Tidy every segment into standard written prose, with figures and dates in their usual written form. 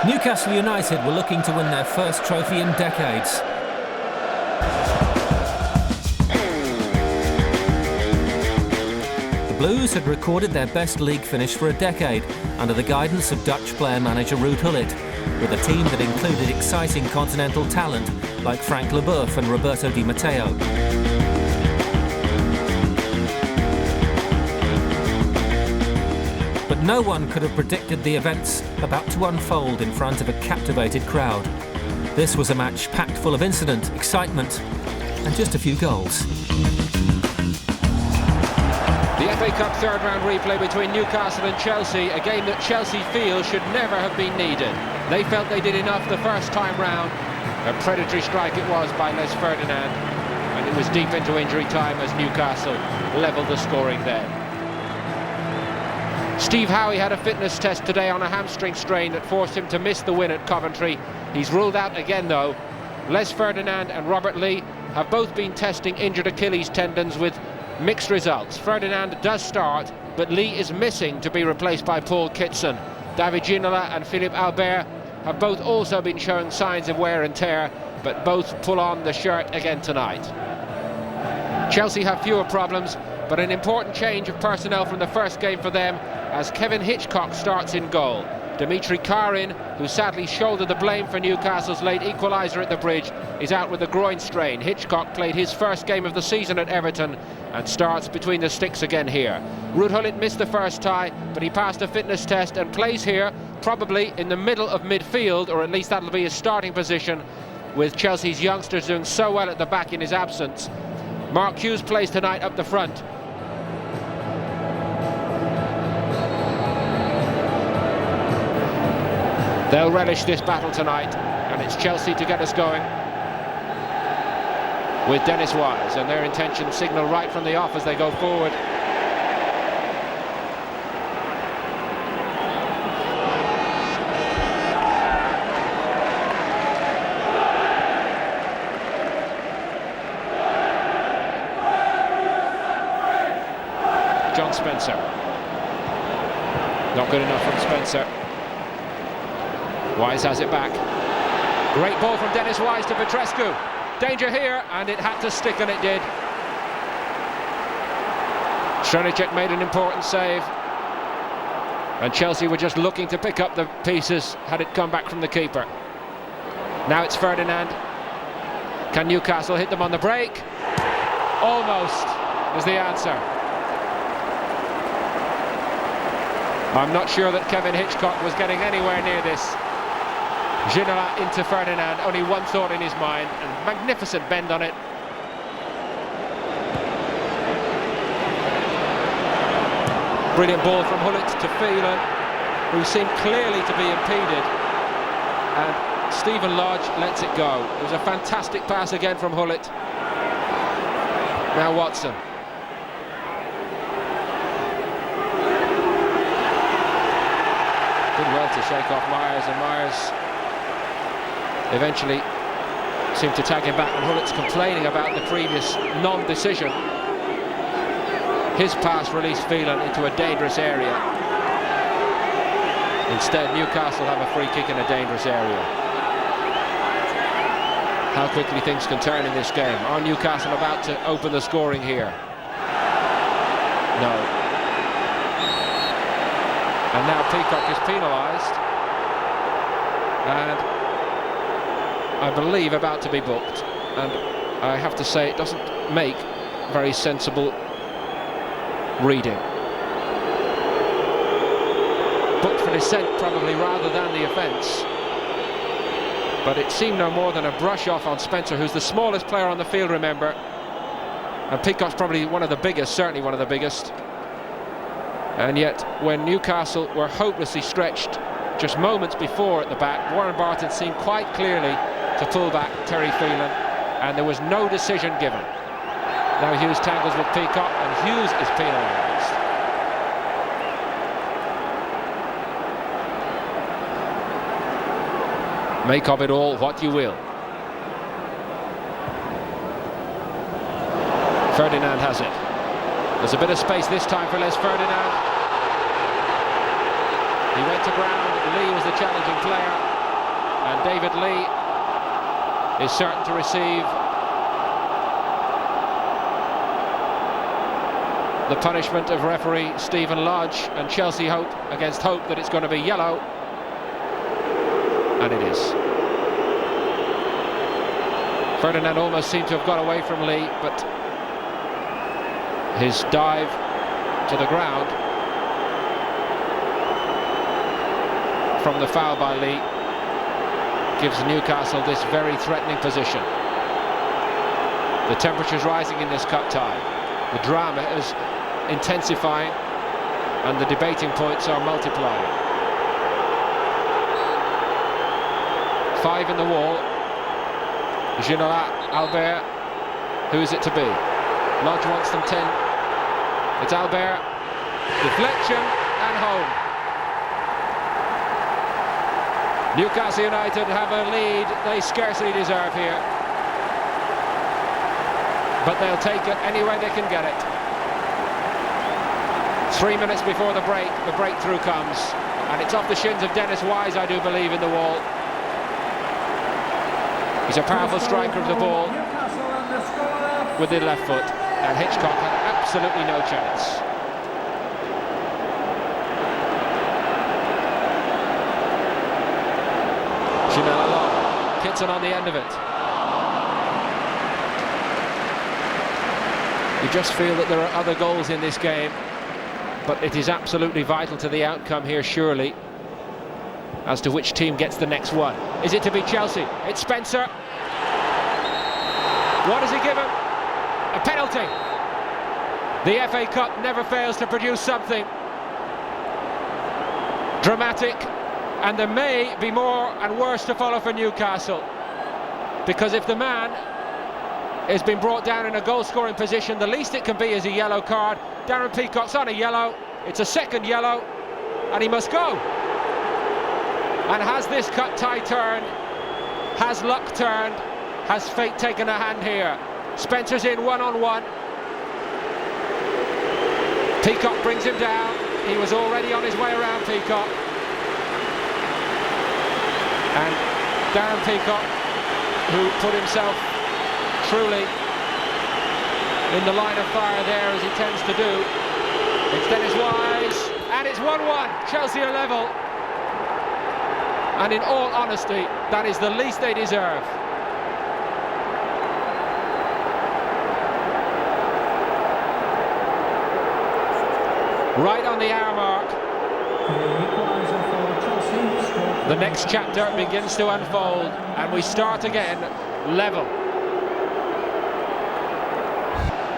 Newcastle United were looking to win their first trophy in decades. The Blues had recorded their best league finish for a decade under the guidance of Dutch player-manager Ruud Gullit, with a team that included exciting continental talent like Frank Leboeuf and Roberto Di Matteo. But no one could have predicted the events about to unfold in front of a captivated crowd. This was a match packed full of incident, excitement, and just a few goals. The FA Cup third-round replay between Newcastle and Chelsea, a game that Chelsea feel should never have been needed. They felt they did enough the first time round. A predatory strike it was by Les Ferdinand, and it was deep into injury time as Newcastle levelled the scoring there. Steve Howie had a fitness test today on a hamstring strain that forced him to miss the win at Coventry. He's ruled out again though. Les Ferdinand and Robert Lee have both been testing injured Achilles tendons with mixed results. Ferdinand does start, but Lee is missing to be replaced by Paul Kitson. David Ginola and Philippe Albert have both also been showing signs of wear and tear, but both pull on the shirt again tonight. Chelsea have fewer problems, but an important change of personnel from the first game for them as Kevin Hitchcock starts in goal. Dimitri Karin, who sadly shouldered the blame for Newcastle's late equaliser at the Bridge, is out with a groin strain. Hitchcock played his first game of the season at Everton and starts between the sticks again here. Ruud Gullit missed the first tie, but he passed a fitness test and plays here, probably in the middle of midfield, or at least that'll be his starting position, with Chelsea's youngsters doing so well at the back in his absence. Mark Hughes plays tonight up the front. They'll relish this battle tonight, and it's Chelsea to get us going with Dennis Wise, and their intention signal right from the off as they go forward. John Spencer. Not good enough from Spencer. Wise has it back. Great ball from Dennis Wise to Petrescu. Danger here, and it had to stick, and it did. Strzenicek made an important save, and Chelsea were just looking to pick up the pieces had it come back from the keeper. Now it's Ferdinand. Can Newcastle hit them on the break? Almost is the answer. I'm not sure that Kevin Hitchcock was getting anywhere near this. Ginola into Ferdinand, only one thought in his mind, and magnificent bend on it. Brilliant ball from Gullit to Phelan, who seemed clearly to be impeded, and Stephen Lodge lets it go. It was a fantastic pass again from Gullit. Now Watson. Did well to shake off Myers, and Myers eventually seemed to tag him back, and Gullit's complaining about the previous non-decision. His pass released Phelan into a dangerous area. Instead, Newcastle have a free kick in a dangerous area. How quickly things can turn in this game. Are Newcastle about to open the scoring here? No. And now Peacock is penalised, and I believe about to be booked, and I have to say it doesn't make very sensible reading. Booked for dissent probably rather than the offence, but it seemed no more than a brush off on Spencer, who's the smallest player on the field, remember, and Peacock's probably one of the biggest, certainly one of the biggest. And yet when Newcastle were hopelessly stretched just moments before at the back, Warren Barton seemed quite clearly to pull back Terry Phelan, and there was no decision given. Now Hughes tangles with Peacock, and Hughes is penalised. Make of it all what you will. Ferdinand has it. There's a bit of space this time for Les Ferdinand. He went to ground. Lee was the challenging player. and David Lee is certain to receive the punishment of referee Stephen Lodge, and Chelsea hope against hope that it's going to be yellow, and it is. Ferdinand almost seemed to have got away from Lee, but his dive to the ground from the foul by Lee gives Newcastle this very threatening position. The temperature's rising in this cup tie. The drama is intensifying and the debating points are multiplying. 5 in the wall. Ginola, Albert, who is it to be? Lodge wants them 10. It's Albert, deflection and home. Newcastle United have a lead they scarcely deserve here, but they'll take it any way they can get it. 3 minutes before the breakthrough comes, and it's off the shins of Dennis Wise, I do believe, in the wall. He's a powerful striker of the ball with the left foot, and Hitchcock had absolutely no chance. Kitson on the end of it. You just feel that there are other goals in this game, but it is absolutely vital to the outcome here, surely, as to which team gets the next one. Is it to be Chelsea? It's Spencer. What is he given? A penalty. The FA Cup never fails to produce something dramatic, and there may be more and worse to follow for Newcastle, because if the man has been brought down in a goal-scoring position, the least it can be is a yellow card. Darren Peacock's on a yellow. It's a second yellow, and he must go. And has this cut tie turned? Has luck turned? Has fate taken a hand here? Spencer's in one-on-one. Peacock brings him down. He was already on his way around Peacock. And Darren Peacock, who put himself truly in the line of fire there, as he tends to do. It's Dennis Wise, and it's 1-1. Chelsea are level. And in all honesty, that is the least they deserve. Right on the hour mark. The next chapter begins to unfold, and we start again level.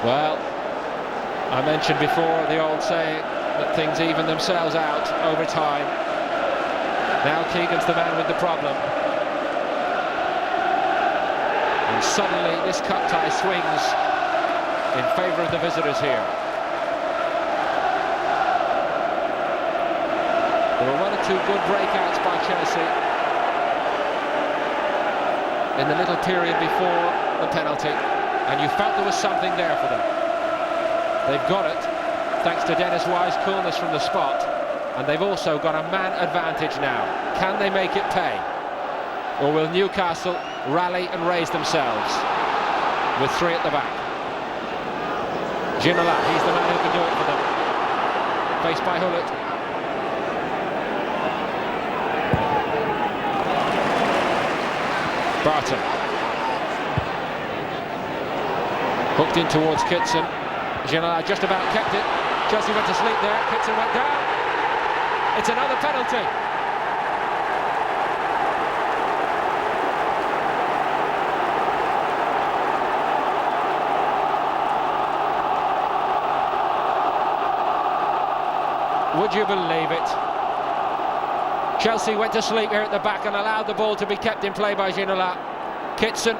Well, I mentioned before the old saying that things even themselves out over time. Now Keegan's the man with the problem. And suddenly this cup tie swings in favour of the visitors here. There were 1 or 2 good breakouts by Chelsea in the little period before the penalty, and you felt there was something there for them. They've got it, thanks to Dennis Wise's coolness from the spot, and they've also got a man advantage now. Can they make it pay? Or will Newcastle rally and raise themselves with 3 at the back? Ginola, he's the man who can do it for them. Faced by Hullet. Barton. Hooked in towards Kitson. Ginola just about kept it. Chelsea went to sleep there. Kitson went down. It's another penalty. Would you believe it? Chelsea went to sleep here at the back and allowed the ball to be kept in play by Ginola. Kitson.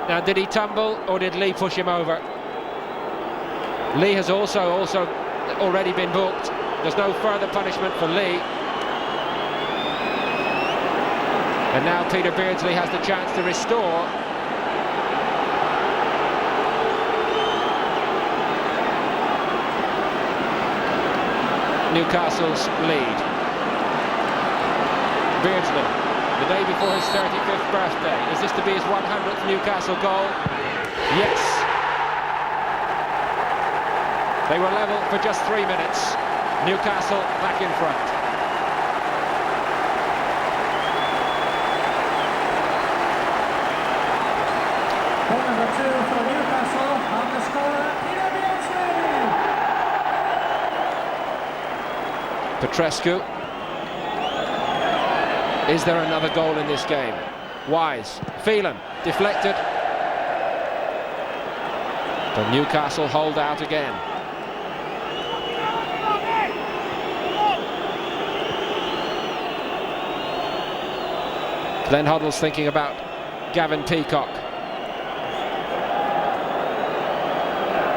Now, did he tumble or did Lee push him over? Lee has also already been booked. There's no further punishment for Lee. And now Peter Beardsley has the chance to restore. Newcastle's lead. Beardsley the day before his 35th birthday. Is this to be his 100th Newcastle goal? Yes. They were level for just 3 minutes. Newcastle back in front. Goal number 2 for Newcastle, on the scorer, Petrescu. Is there another goal in this game? Wise. Phelan. Deflected. But Newcastle hold out again. Glenn Hoddle's thinking about Gavin Peacock.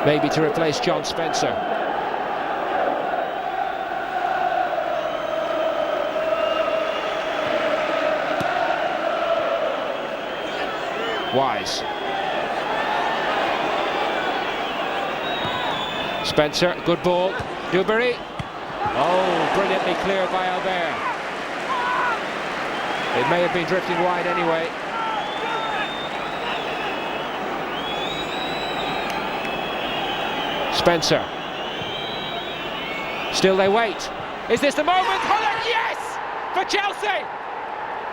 Maybe to replace John Spencer. Wise. Spencer, good ball. Dewberry. Oh, brilliantly cleared by Albert. It may have been drifting wide anyway. Spencer. Still they wait. Is this the moment? Holland, yes! For Chelsea!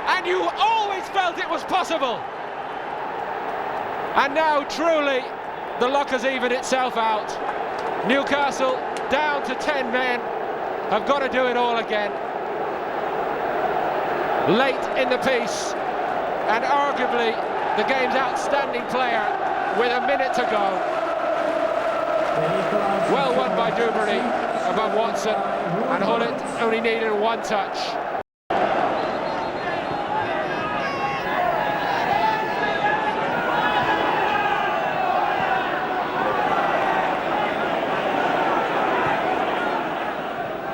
And you always felt it was possible. And now, truly, the luck has evened itself out. Newcastle, down to 10 men, have got to do it all again. Late in the piece, and arguably the game's outstanding player with a minute to go. Well won by Dewberry above Watson, and Hullett only needed one touch.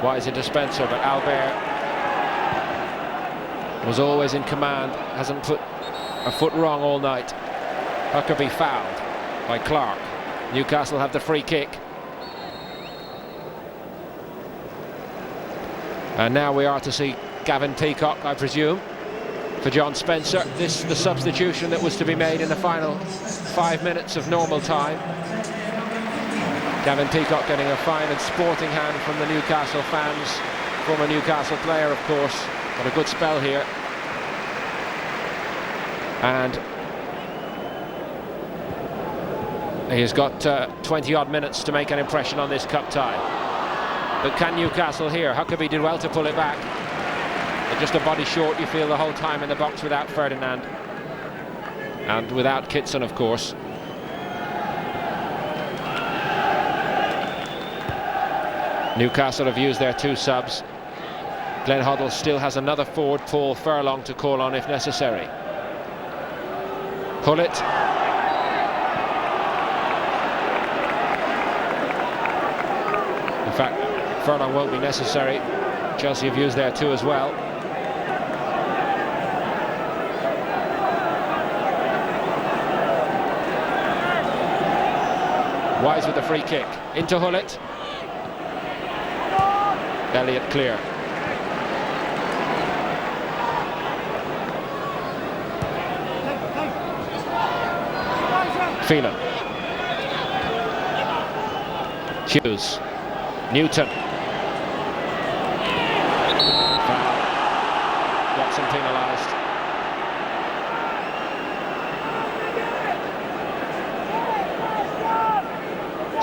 Wise into Spencer, but Albert was always in command, hasn't put a foot wrong all night. Huckerby fouled by Clark. Newcastle have the free kick. And now we are to see Gavin Peacock, I presume, for John Spencer. This the substitution that was to be made in the final 5 minutes of normal time. Gavin Peacock getting a fine and sporting hand from the Newcastle fans. Former Newcastle player, of course. Got a good spell here. And he's got 20-odd minutes to make an impression on this cup tie. But can Newcastle here? Huckerby did well to pull it back. But just a body short, you feel, the whole time in the box without Ferdinand. And without Kitson, of course. Newcastle have used their 2 subs. Glenn Hoddle still has another forward, Paul Furlong, to call on if necessary. Hullett. In fact, Furlong won't be necessary. Chelsea have used their 2 as well. Wise with the free kick. Into Hullett. Elliott clear. Phelan. Hughes. Newton. Foul. Watson penalised.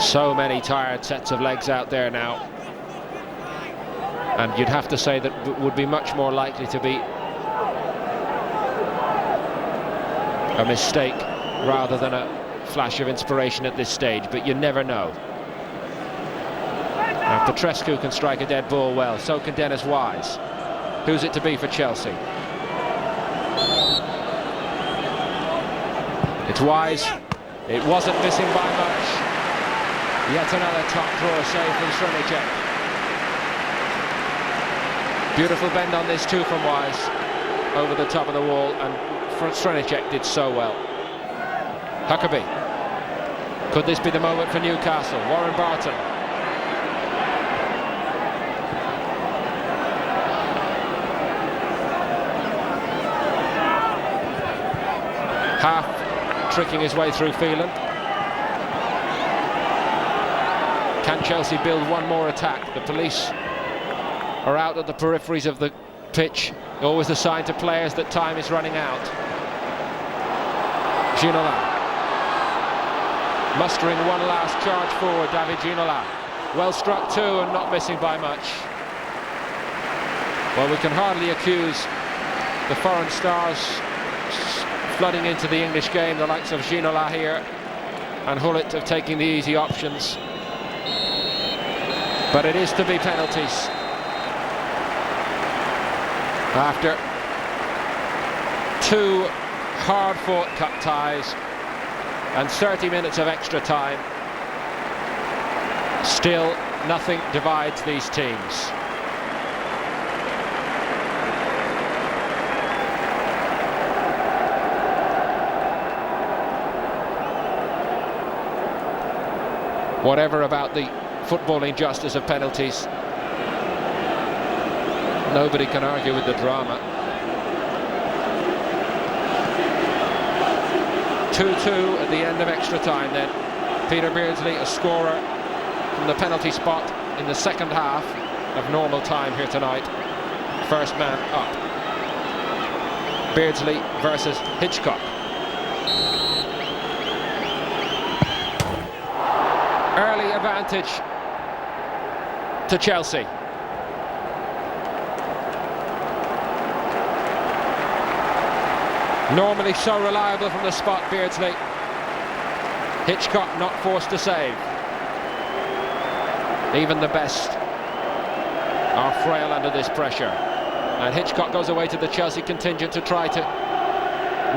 So many tired sets of legs out there now. And you'd have to say that would be much more likely to be a mistake rather than a flash of inspiration at this stage, but you never know. Now Petrescu can strike a dead ball well, so can Dennis Wise. Who's it to be for Chelsea? It's Wise. It wasn't missing by much. Yet another top drawer save from Srnicek. Beautiful bend on this too from Wise, over the top of the wall, and Srnicek did so well. Huckerby. Could this be the moment for Newcastle? Warren Barton. half tricking his way through Phelan. Can Chelsea build one more attack? The police are out at the peripheries of the pitch, always a sign to players that time is running out. Ginola mustering one last charge forward. David Ginola, well struck too and not missing by much. Well, we can hardly accuse the foreign stars flooding into the English game, the likes of Ginola here and Hullet, of taking the easy options. But it is to be penalties. After two hard-fought cup ties and 30 minutes of extra time, still nothing divides these teams. Whatever about the footballing justice of penalties, nobody can argue with the drama. 2-2 at the end of extra time then. Peter Beardsley, a scorer from the penalty spot in the second half of normal time here tonight. First man up. Beardsley versus Hitchcock. Early advantage to Chelsea. Normally so reliable from the spot, Beardsley. Hitchcock not forced to save. Even the best are frail under this pressure. And Hitchcock goes away to the Chelsea contingent to try to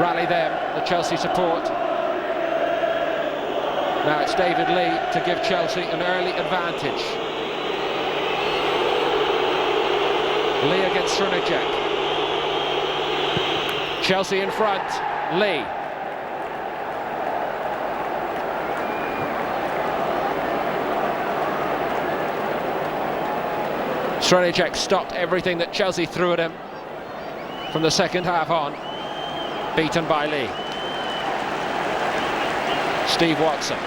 rally them, the Chelsea support. Now it's David Lee to give Chelsea an early advantage. Lee against Srnicek. Chelsea in front. Lee. Srnicek stopped everything that Chelsea threw at him from the second half on. Beaten by Lee. Steve Watson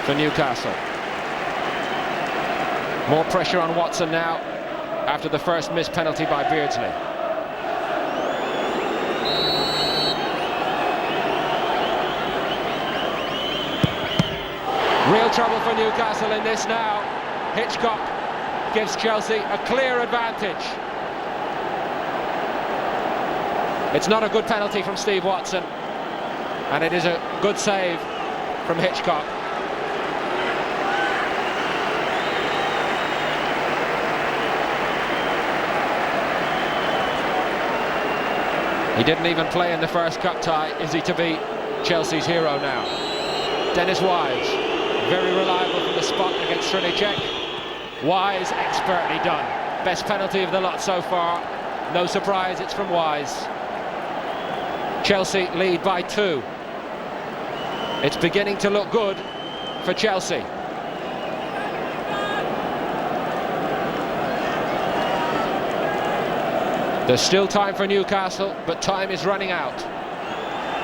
for Newcastle. More pressure on Watson now after the first missed penalty by Beardsley. Real trouble for Newcastle in this now. Hitchcock gives Chelsea a clear advantage. It's not a good penalty from Steve Watson, and it is a good save from Hitchcock. He didn't even play in the first cup tie. Is he to be Chelsea's hero now? Dennis Wise, very reliable from the spot against Srnicek. Wise, expertly done. Best penalty of the lot so far. No surprise, it's from Wise. Chelsea lead by 2. It's beginning to look good for Chelsea. There's still time for Newcastle, but time is running out.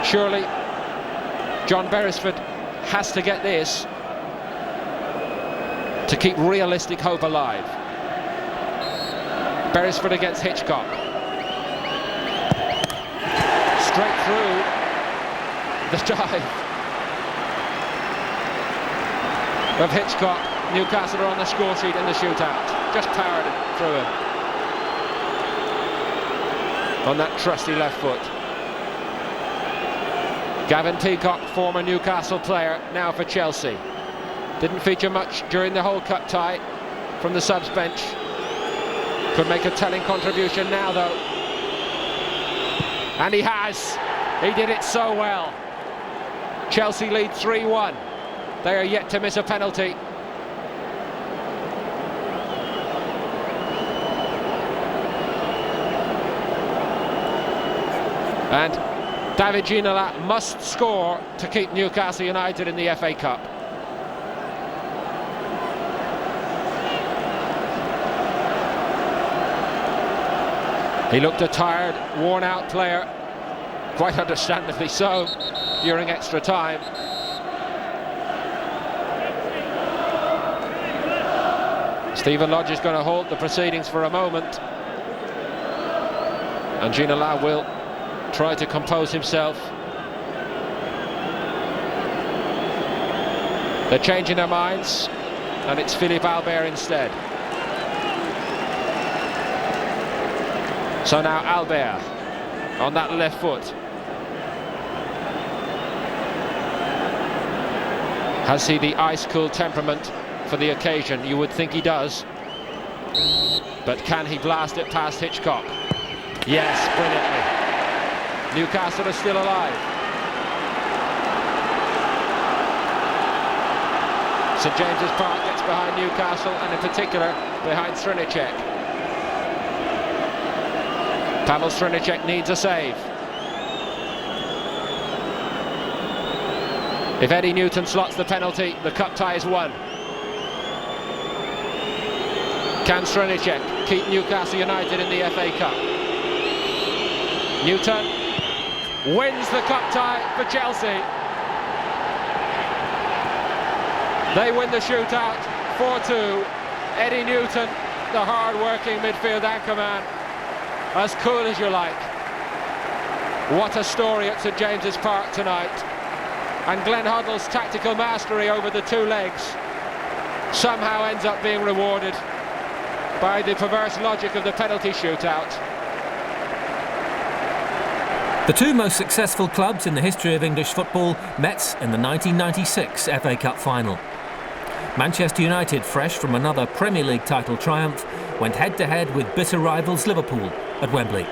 Surely John Beresford has to get this to keep realistic hope alive. Beresford against Hitchcock. Straight through the dive of Hitchcock. Newcastle are on the score sheet in the shootout. Just powered it through him on that trusty left foot. Gavin Peacock, former Newcastle player, now for Chelsea. Didn't feature much during the whole cup tie from the subs bench. Could make a telling contribution now though. And he has. He did it so well. Chelsea lead 3-1. They are yet to miss a penalty. And David Ginola must score to keep Newcastle United in the FA Cup. He looked a tired, worn-out player quite understandably so, during extra time. Stephen Lodge is going to halt the proceedings for a moment, and Ginola will try to compose himself. They're changing their minds, and it's Philippe Albert instead. So now Albert on that left foot. Has he the ice-cool temperament for the occasion? You would think he does. But can he blast it past Hitchcock? Yes, brilliantly. Newcastle is still alive. St James's Park gets behind Newcastle, and in particular behind Srnicek. Pavel Srnicek needs a save. If Eddie Newton slots the penalty, the cup tie is won. Can Srnicek keep Newcastle United in the FA Cup? Newton wins the cup tie for Chelsea. They win the shootout 4-2. Eddie Newton, the hard-working midfield anchorman, as cool as you like. What a story at St James's Park tonight. And Glenn Hoddle's tactical mastery over the two legs somehow ends up being rewarded by the perverse logic of the penalty shootout. The two most successful clubs in the history of English football met in the 1996 FA Cup final. Manchester United, fresh from another Premier League title triumph, went head-to-head with bitter rivals Liverpool at Wembley.